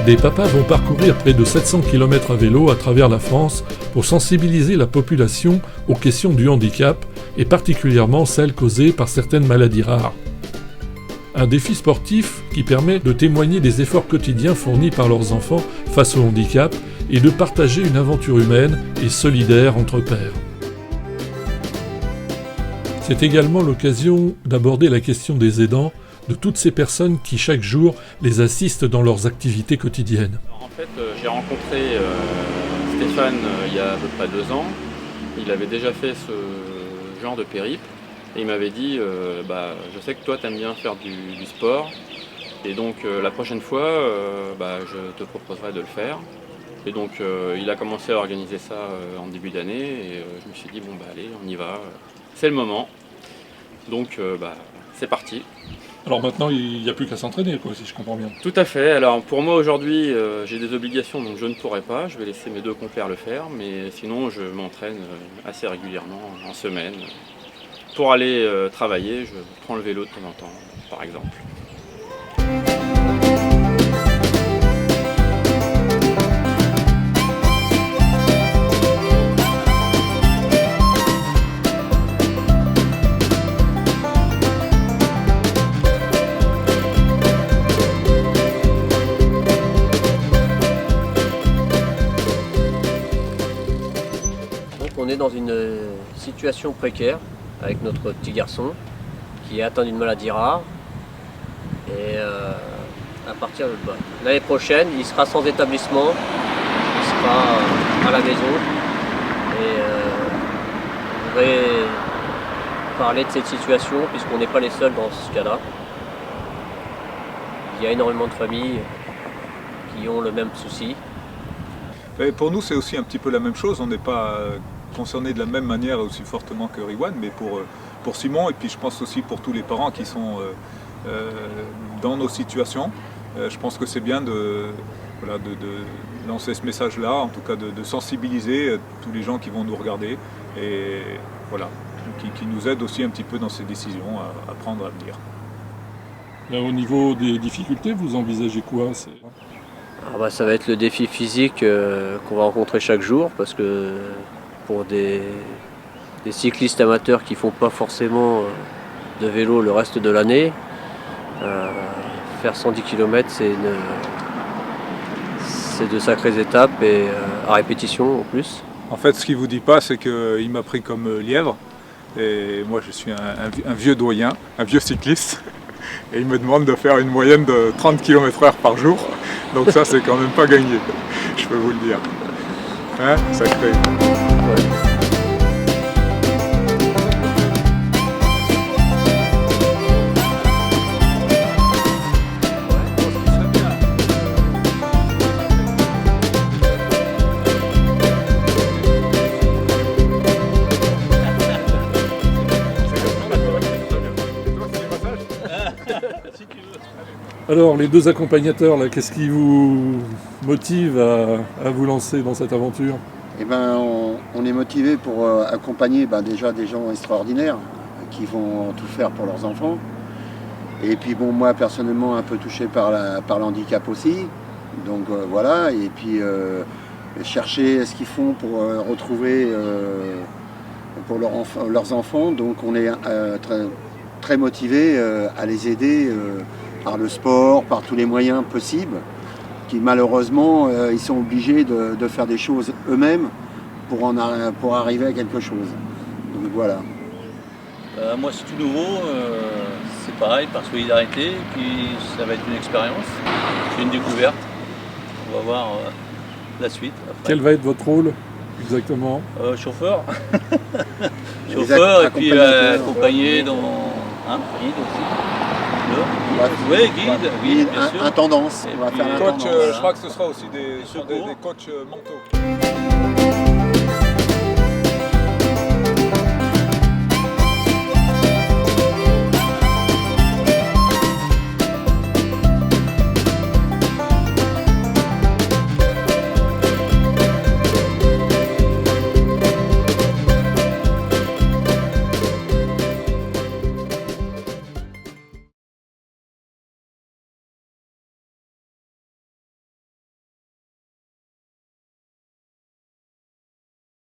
Des papas vont parcourir près de 700 km à vélo à travers la France pour sensibiliser la population aux questions du handicap et particulièrement celles causées par certaines maladies rares. Un défi sportif qui permet de témoigner des efforts quotidiens fournis par leurs enfants face au handicap et de partager une aventure humaine et solidaire entre pairs. C'est également l'occasion d'aborder la question des aidants, de toutes ces personnes qui chaque jour les assistent dans leurs activités quotidiennes. En fait, j'ai rencontré Stéphane il y a à peu près 2 ans. Il avait déjà fait ce genre de périple et il m'avait dit je sais que toi tu aimes bien faire du sport et donc la prochaine fois je te proposerai de le faire. Et donc il a commencé à organiser ça en début d'année et je me suis dit allez, on y va, c'est le moment. Donc c'est parti. Alors maintenant, il n'y a plus qu'à s'entraîner, si je comprends bien. Tout à fait. Alors pour moi aujourd'hui, j'ai des obligations, donc je ne pourrai pas. Je vais laisser mes 2 compères le faire, mais sinon je m'entraîne assez régulièrement en semaine. Pour aller travailler, je prends le vélo de temps en temps, par exemple. On est dans une situation précaire avec notre petit garçon qui est atteint d'une maladie rare et à partir de l'année prochaine il sera sans établissement, il sera à la maison et on voudrait parler de cette situation puisqu'on n'est pas les seuls dans ce cas-là. Il y a énormément de familles qui ont le même souci. Et pour nous c'est aussi un petit peu la même chose, on n'est pas concernés de la même manière aussi fortement que Riwan, mais pour Simon et puis je pense aussi pour tous les parents qui sont dans nos situations, je pense que c'est bien de lancer ce message-là, en tout cas de sensibiliser tous les gens qui vont nous regarder et voilà, qui nous aident aussi un petit peu dans ces décisions à prendre à venir. Là, au niveau des difficultés, vous envisagez quoi? Ça va être le défi physique qu'on va rencontrer chaque jour parce que pour des cyclistes amateurs qui ne font pas forcément de vélo le reste de l'année, faire 110 km c'est de sacrées étapes et à répétition en plus. En fait ce qu'il ne vous dit pas c'est qu'il m'a pris comme lièvre et moi je suis un vieux doyen, un vieux cycliste et il me demande de faire une moyenne de 30 km/h par jour, donc ça c'est quand même pas gagné, je peux vous le dire. Hein, sacré. Alors, les 2 accompagnateurs, là, qu'est-ce qui vous motive à vous lancer dans cette aventure? On est motivé pour accompagner déjà des gens extraordinaires qui vont tout faire pour leurs enfants. Et puis moi personnellement un peu touché par le handicap aussi. Donc voilà, et puis chercher ce qu'ils font pour retrouver pour leurs enfants. Donc on est très motivé à les aider par le sport, par tous les moyens possibles, qui malheureusement ils sont obligés de faire des choses eux-mêmes pour arriver à quelque chose. Donc voilà. Moi c'est tout nouveau, c'est pareil, par solidarité, puis ça va être une expérience, c'est une découverte. On va voir la suite. Après. Quel va être votre rôle exactement? Chauffeur. Chauffeur et puis accompagné dans guide aussi. Oui, guide, bien sûr. Intendance. Coach, je crois que ce sera aussi des coachs mentaux.